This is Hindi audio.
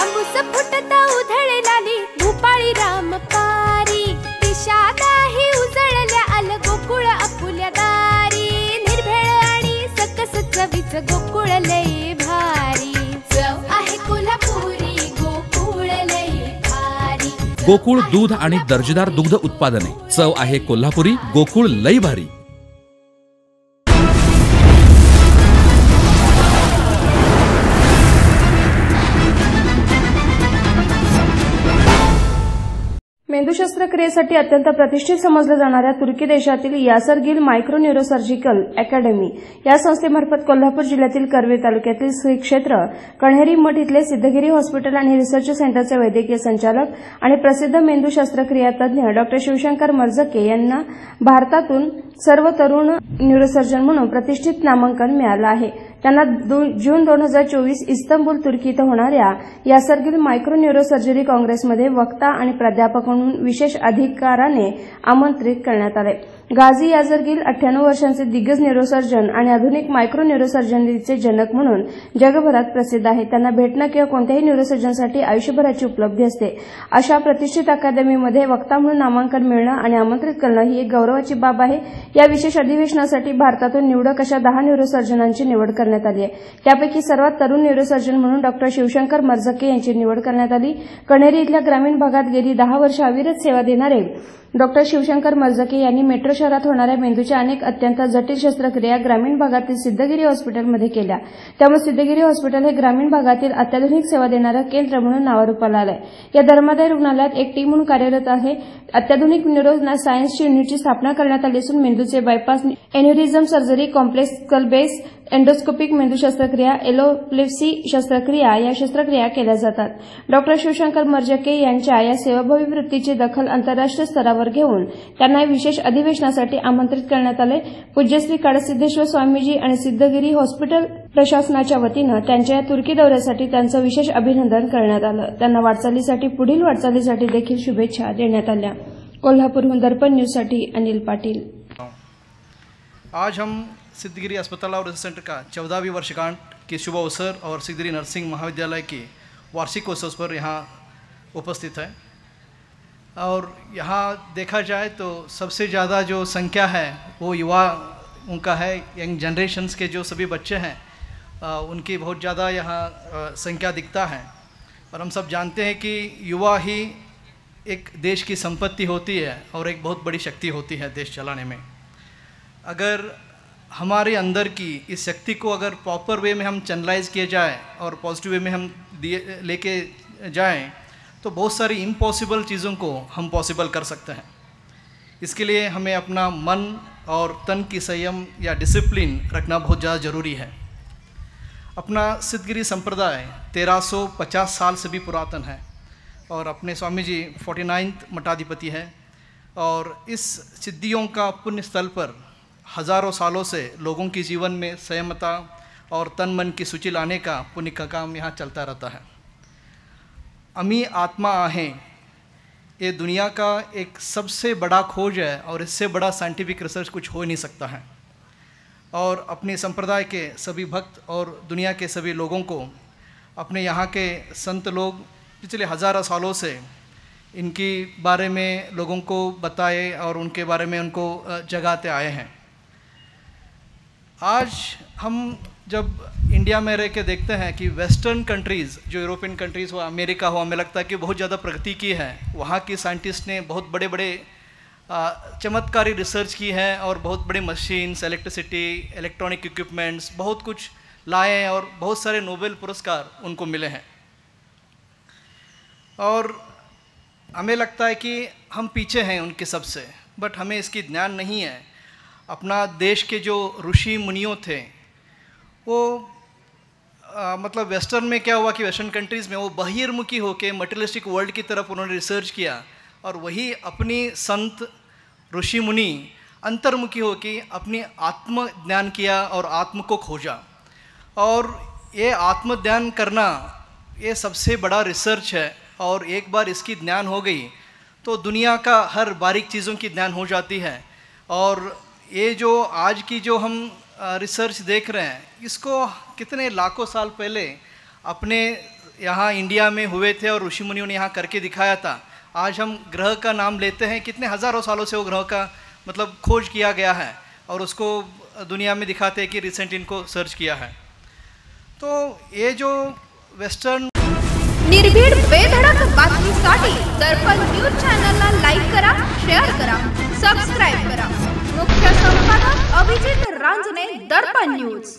तांबूस फुटता उधळलाली भूपाळी रामपारी दिशादाही उजळल्या आल गोकुळ आपुल्या दारी निर्भेळ आणि सकस चवीच गोकुळ लई भारी चव आहे कोल्हापुरी गोकुळ लई भारी गोकुळ दूध आणि दर्जेदार दुग्ध उत्पादने चव आहे कोल्हापुरी गोकुळ लई भारी। मेंदू शस्त्रक्रियेसाठी अत्यंत प्रतिष्ठित समजल्या जाणाऱ्या तुर्की देशातील Yasargil micro neurosurgical academy या संस्थेमार्फत कोल्हापूर जिल्ह्यातील कर्वे तालुक्यातील श्री क्षेत्र कण्हेरी मठ इथले सिद्धगिरी हॉस्पिटल आणि रिसर्च सेंटरचे वैद्यकीय संचालक आणि प्रसिद्ध मेंदू शस्त्रक्रिया तज्ज्ञ डॉ शिवशंकर मर्जके यांना भारतातून सर्व तरुण न्यूरोसर्जन म्हणून प्रतिष्ठित नामांकन मिळालं आहे। त्यांना जून 2024 इस्तंबूल तुर्की इथं होणाऱ्या यासरगिल मायक्रो न्यूरोसर्जरी काँग्रेसमध्ये वक्ता आणि प्राध्यापक म्हणून विशेष अधिकाराने आमंत्रित करण्यात आले। गाझी यासरगिल 98 वर्षांचे दिग्गज न्यूरोसर्जन आणि आधुनिक मायक्रो न्यूरोसर्जरीचे जनक म्हणून जगभरात प्रसिद्ध आहेत। त्यांना भेटणं किंवा कोणत्याही न्यूरोसर्जनसाठी आयुष्यभराची उपलब्धी असते। अशा प्रतिष्ठित अकादमीमध्ये वक्ता म्हणून नामांकन मिळणं आणि आमंत्रित करणं ही एक गौरवाची बाब आहे। या विशेष अधिवेशनासाठी भारतातून निवडक अशा 10 न्यूरोसर्जनांची निवड करण्यात आली आहे। त्यापैकी सर्वात तरुण न्यूरोसर्जन म्हणून डॉ शिवशंकर मर्जके यांची निवड करण्यात आली। कण्हेरी इथल्या ग्रामीण भागात गेली 10 वर्ष अविरत सेवा देणारे डॉ शिवशंकर मर्जके यांनी मेट्रो शहरात होणाऱ्या मेंदूच्या अनेक अत्यंत जटिल शस्त्रक्रिया ग्रामीण भागातील सिद्धगिरी हॉस्पिटलमध्ये केल्या। त्यामुळे सिद्धगिरी हॉस्पिटल हे ग्रामीण भागातील अत्याधुनिक सेवा देणारं केंद्र म्हणून नावारूपाला आलंय। या धर्मादाय रुग्णालयात एक टीम म्हणून कार्यरत आहे। अत्याधुनिक न्यूरो सायन्सची युनिटची स्थापना करण्यात आली असून मेंदूचे bypass, aneurysm surgery, complex skull base, endoscopic मेंदू शस्त्रक्रिया, एलोप्लेप्सी शस्त्रक्रिया या शस्त्रक्रिया केल्या जातात। डॉ शिवशंकर मर्जके यांच्या या सेवाभावी वृत्तीची दखल आंतरराष्ट्रीय स्तरावर घेऊन त्यांना विशेष अधिवेशनासाठी आमंत्रित करण्यात आले। पूज्यश्री काडसिद्धेश्वर स्वामीजी आणि सिद्धगिरी हॉस्पिटल प्रशासनाच्या वतीनं त्यांच्या या तुर्की दौऱ्यासाठी त्यांचं विशेष अभिनंदन करण्यात आलं। त्यांना वाटचालीसाठी पुढील वाटचालीसाठी देखील शुभेच्छा देण्यात आल्या। कोल्हापूरहून दर्पण न्यूजसाठी अनिल पाटील। आज हम सिद्धगिरी अस्पताल और रिसर्च सेंटर का 14वीं वर्षगांठ के शुभ अवसर और सिद्धगिरी नर्सिंग महाविद्यालय के वार्षिक उत्सव पर यहाँ उपस्थित है। और यहाँ देखा जाए तो सबसे ज़्यादा जो संख्या है वो युवा उनका है। यंग जनरेशन्स के जो सभी बच्चे हैं उनकी बहुत ज़्यादा यहाँ संख्या दिखता है। और हम सब जानते हैं कि युवा ही एक देश की संपत्ति होती है और एक बहुत बड़ी शक्ति होती है देश चलाने में। अगर हमारे अंदर की इस शक्ति को अगर प्रॉपर वे में हम चैनलाइज किए जाए और पॉजिटिव वे में हम लेके जाएं तो बहुत सारी इम्पॉसिबल चीज़ों को हम पॉसिबल कर सकते हैं। इसके लिए हमें अपना मन और तन की संयम या डिसिप्लिन रखना बहुत ज़्यादा ज़रूरी है। अपना सिद्धगिरी संप्रदाय 1350 साल से भी पुरातन है और अपने स्वामी जी 49th मठाधिपति है। और इस सिद्धियों का पुण्य स्थल पर हज़ारों सालों से लोगों के जीवन में संयमता और तन मन की सूची लाने का पुण्य का काम यहाँ चलता रहता है। अमी आत्मा आहें ये दुनिया का एक सबसे बड़ा खोज है और इससे बड़ा साइंटिफिक रिसर्च कुछ हो ही नहीं सकता है। और अपने संप्रदाय के सभी भक्त और दुनिया के सभी लोगों को अपने यहाँ के संत लोग पिछले हज़ारों सालों से इनकी बारे में लोगों को बताए और उनके बारे में उनको जगाते आए हैं। आज हम जब इंडिया में रह के देखते हैं कि वेस्टर्न कंट्रीज़ जो यूरोपियन कंट्रीज़ हो, अमेरिका हो, हमें लगता है कि बहुत ज़्यादा प्रगति की है। वहाँ की साइंटिस्ट ने बहुत बड़े बड़े चमत्कारी रिसर्च की है और बहुत बड़े मशीन्स, इलेक्ट्रिसिटी, इलेक्ट्रॉनिक इक्विपमेंट्स बहुत कुछ लाए हैं और बहुत सारे नोबेल पुरस्कार उनको मिले हैं। और हमें लगता है कि हम पीछे हैं उनके सबसे, बट हमें इसकी ज्ञान नहीं है। अपना देश के जो ऋषि मुनियों थे वो मतलब वेस्टर्न में क्या हुआ कि वेस्टर्न कंट्रीज़ में वो बहिर्मुखी होकर मटेरियलिस्टिक वर्ल्ड की तरफ उन्होंने रिसर्च किया और वही अपनी संत ऋषि मुनि अंतर्मुखी होकर अपनी आत्म ज्ञान किया और आत्म को खोजा। और ये आत्मज्ञान करना ये सबसे बड़ा रिसर्च है और एक बार इसकी ज्ञान हो गई तो दुनिया का हर बारीक चीज़ों की ज्ञान हो जाती है। और ये जो आज की जो हम रिसर्च देख रहे हैं इसको कितने लाखों साल पहले अपने यहाँ इंडिया में हुए थे और ऋषि मुनियों ने यहाँ करके दिखाया था। आज हम ग्रह का नाम लेते हैं, कितने हज़ारों सालों से वो ग्रह का मतलब खोज किया गया है और उसको दुनिया में दिखाते हैं कि रिसेंट इनको सर्च किया है। तो ये जो वेस्टर्न निर्भीड बेधडक बातमीसाठी दर्पण न्यूज चॅनलला लाईक करा, शेअर करा, सबस्क्राईब करा। मुख्य संपादक अभिजित रांजणे, दर्पण न्यूज।